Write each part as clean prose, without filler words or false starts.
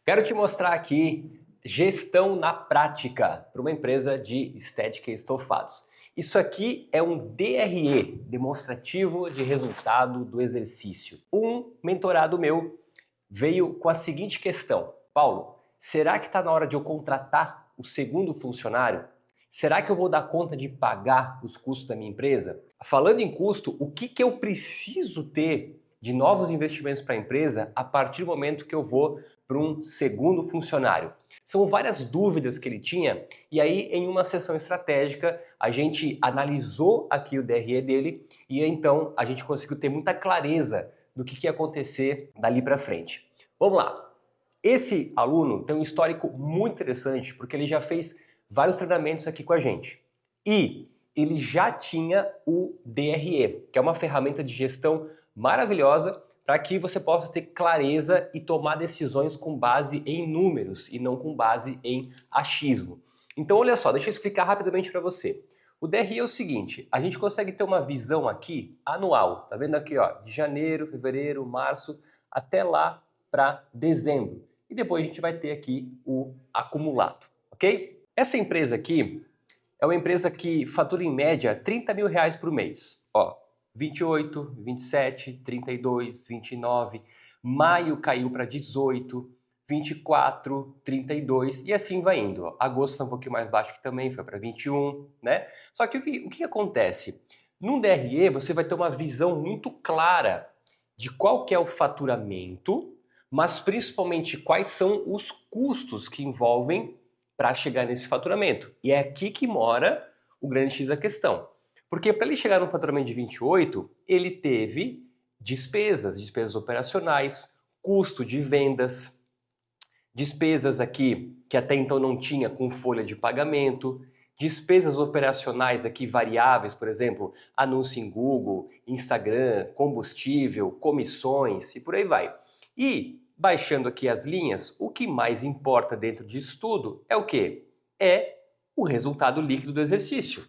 Quero te mostrar aqui gestão na prática para uma empresa de estética e estofados. Isso aqui é um DRE, demonstrativo de resultado do exercício. Um mentorado meu veio com a seguinte questão: Paulo, será que está na hora de eu contratar o segundo funcionário? Será que eu vou dar conta de pagar os custos da minha empresa? Falando em custo, o que eu preciso ter de novos investimentos para a empresa a partir do momento que eu vou para um segundo funcionário? São várias dúvidas que ele tinha e aí em uma sessão estratégica a gente analisou aqui o DRE dele e então a gente conseguiu ter muita clareza do que ia acontecer dali para frente. Vamos lá! Esse aluno tem um histórico muito interessante porque ele já fez vários treinamentos aqui com a gente e ele já tinha o DRE, que é uma ferramenta de gestão maravilhosa para que você possa ter clareza e tomar decisões com base em números e não com base em achismo. Então olha só, deixa eu explicar rapidamente para você. O DRE é o seguinte, a gente consegue ter uma visão aqui anual, tá vendo aqui ó, de janeiro, fevereiro, março, até lá para dezembro. E depois a gente vai ter aqui o acumulado, ok? Essa empresa aqui é uma empresa que fatura em média R$ 30 mil por mês. Ó, 28, 27, 32, 29, maio caiu para 18, 24, 32 e assim vai indo. Agosto foi um pouquinho mais baixo que também, foi para 21, né? Só que o que acontece? Num DRE você vai ter uma visão muito clara de qual que é o faturamento, mas principalmente quais são os custos que envolvem para chegar nesse faturamento. E é aqui que mora o grande X da questão. Porque para ele chegar no faturamento de 28, ele teve despesas operacionais, custo de vendas, despesas aqui que até então não tinha com folha de pagamento, despesas operacionais aqui variáveis, por exemplo, anúncio em Google, Instagram, combustível, comissões e por aí vai. E baixando aqui as linhas, o que mais importa dentro disso tudo é o quê? É o resultado líquido do exercício,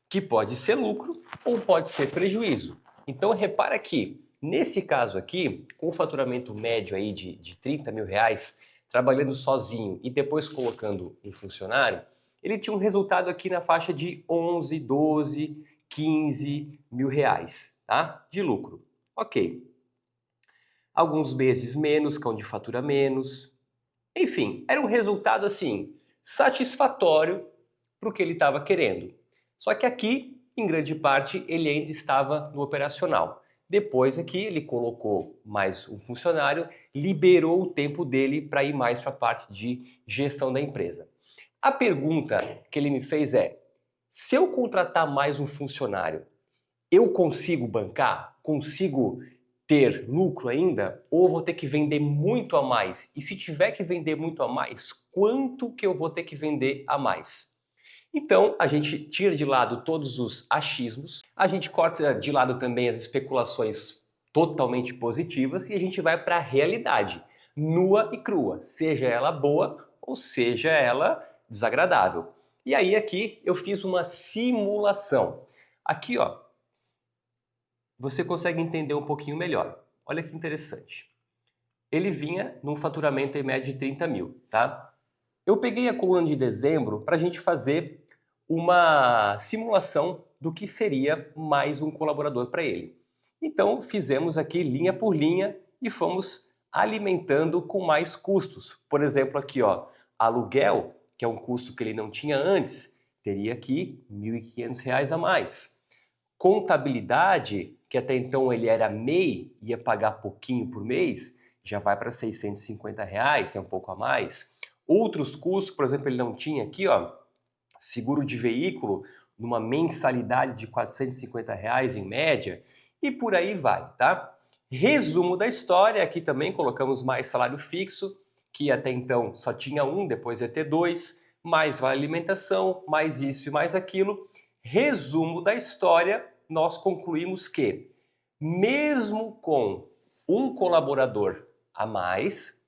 que pode ser lucro ou pode ser prejuízo. Então repara que, nesse caso aqui, com o faturamento médio aí de 30 mil reais, trabalhando sozinho e depois colocando um funcionário, ele tinha um resultado aqui na faixa de 11, 12, 15 mil reais, tá? De lucro. Ok. Alguns meses menos, que é onde fatura menos. Enfim, era um resultado assim, satisfatório para o que ele estava querendo. Só que aqui, em grande parte, ele ainda estava no operacional. Depois aqui ele colocou mais um funcionário, liberou o tempo dele para ir mais para a parte de gestão da empresa. A pergunta que ele me fez é: se eu contratar mais um funcionário, eu consigo bancar? Consigo ter lucro ainda? Ou vou ter que vender muito a mais? E se tiver que vender muito a mais, quanto que eu vou ter que vender a mais? Então, a gente tira de lado todos os achismos, a gente corta de lado também as especulações totalmente positivas e a gente vai para a realidade, nua e crua, seja ela boa ou seja ela desagradável. E aí aqui eu fiz uma simulação. Aqui, ó, você consegue entender um pouquinho melhor. Olha que interessante. Ele vinha num faturamento em média de 30 mil, tá? Eu peguei a coluna de dezembro para a gente fazer uma simulação do que seria mais um colaborador para ele. Então fizemos aqui linha por linha e fomos alimentando com mais custos. Por exemplo, aqui ó, aluguel, que é um custo que ele não tinha antes, teria aqui R$ 1.500 a mais. Contabilidade, que até então ele era MEI, ia pagar pouquinho por mês, já vai para R$ 650, é um pouco a mais. Outros custos, por exemplo, ele não tinha aqui, ó, seguro de veículo, numa mensalidade de R$ 450 em média, e por aí vai, tá? Resumo da história, aqui também colocamos mais salário fixo, que até então só tinha um, depois ia ter dois, mais vale alimentação, mais isso e mais aquilo. Resumo da história, nós concluímos que, mesmo com um colaborador a mais,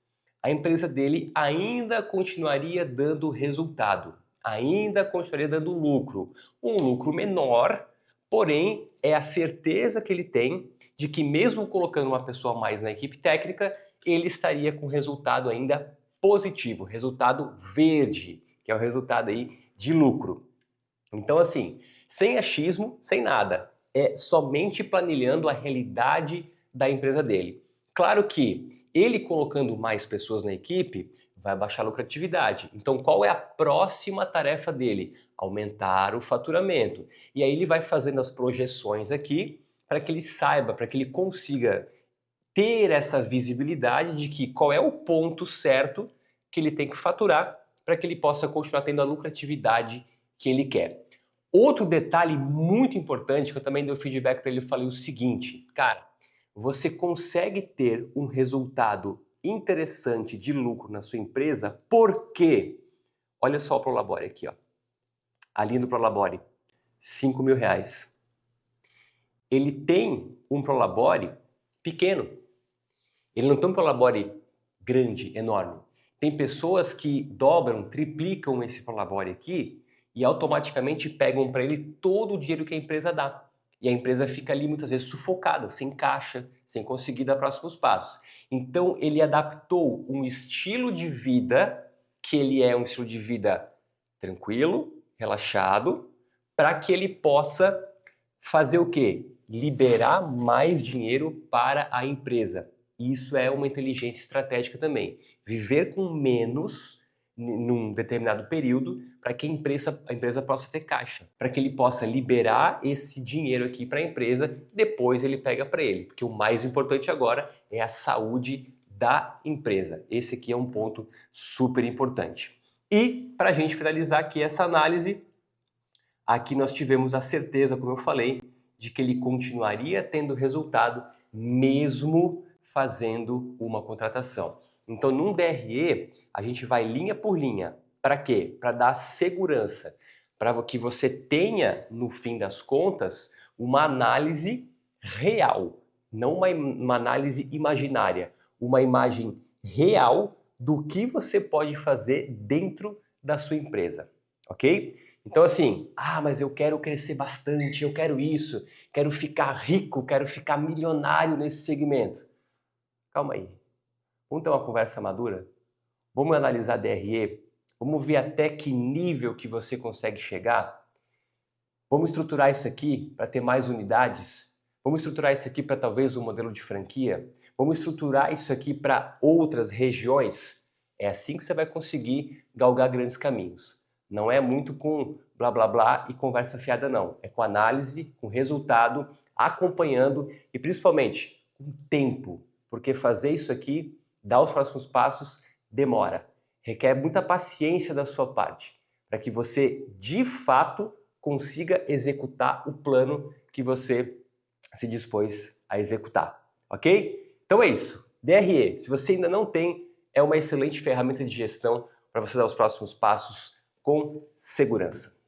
a empresa dele ainda continuaria dando resultado, ainda continuaria dando lucro. Um lucro menor, porém é a certeza que ele tem de que mesmo colocando uma pessoa a mais na equipe técnica, ele estaria com resultado ainda positivo, resultado verde, que é o resultado aí de lucro. Então, assim, sem achismo, sem nada, é somente planilhando a realidade da empresa dele. Claro que ele colocando mais pessoas na equipe vai baixar a lucratividade. Então, qual é a próxima tarefa dele? Aumentar o faturamento. E aí ele vai fazendo as projeções aqui para que ele saiba, para que ele consiga ter essa visibilidade de que qual é o ponto certo que ele tem que faturar para que ele possa continuar tendo a lucratividade que ele quer. Outro detalhe muito importante que eu também dei o feedback para ele, eu falei o seguinte, cara, você consegue ter um resultado interessante de lucro na sua empresa porque, olha só o Prolabore aqui, ó, ali no Prolabore, R$ 5.000. Ele tem um Prolabore pequeno, ele não tem um Prolabore grande, enorme. Tem pessoas que dobram, triplicam esse Prolabore aqui e automaticamente pegam para ele todo o dinheiro que a empresa dá. E a empresa fica ali muitas vezes sufocada, sem caixa, sem conseguir dar próximos passos. Então ele adaptou um estilo de vida, que ele é um estilo de vida tranquilo, relaxado, para que ele possa fazer o quê? Liberar mais dinheiro para a empresa. Isso é uma inteligência estratégica também. Viver com menos num determinado período para que a empresa possa ter caixa, para que ele possa liberar esse dinheiro aqui para a empresa, depois ele pega para ele, porque o mais importante agora é a saúde da empresa. Esse aqui é um ponto super importante. E para a gente finalizar aqui essa análise, aqui nós tivemos a certeza, como eu falei, de que ele continuaria tendo resultado mesmo fazendo uma contratação. Então, num DRE, a gente vai linha por linha. Para quê? Para dar segurança, para que você tenha, no fim das contas, uma análise real, não uma análise imaginária, uma imagem real do que você pode fazer dentro da sua empresa, ok? Então assim, mas eu quero crescer bastante, eu quero isso, quero ficar rico, quero ficar milionário nesse segmento. Calma aí, vamos ter uma conversa madura? Vamos analisar DRE? Vamos ver até que nível que você consegue chegar? Vamos estruturar isso aqui para ter mais unidades? Vamos estruturar isso aqui para talvez um modelo de franquia? Vamos estruturar isso aqui para outras regiões? É assim que você vai conseguir galgar grandes caminhos. Não é muito com blá blá blá e conversa fiada não. É com análise, com resultado, acompanhando e principalmente com tempo. Porque fazer isso aqui, dar os próximos passos, demora. Requer muita paciência da sua parte para que você, de fato, consiga executar o plano que você se dispôs a executar, ok? Então é isso. DRE, se você ainda não tem, é uma excelente ferramenta de gestão para você dar os próximos passos com segurança.